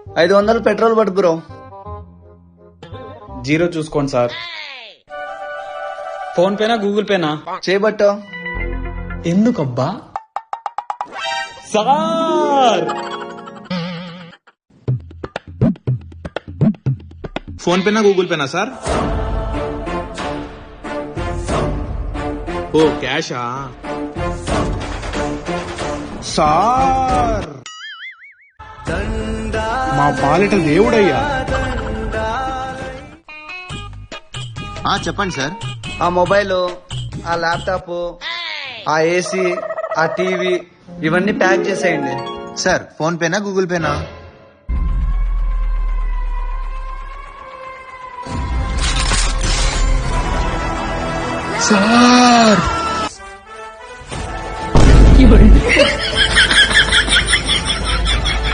500 petrol పట్టు bro. Zero చూసుకోండి sir. Phone పేనా గూగుల్ పేనా? చేయబట్టు. ఎందుకబ్బా సార్? ఫోన్ పేనా గూగుల్ పేనా సార్? ఓ క్యాషా సార్? మా పాలిట దేవుడయ్యా. చెప్పండి సార్. ఆ మొబైల్, ఆ ల్యాప్టాప్, ఆ ఏసీ, ఆ టీవీ ఇవన్నీ ప్యాక్ చేసేయండి. సార్ ఫోన్ పేనా గూగుల్ పేనా? సార్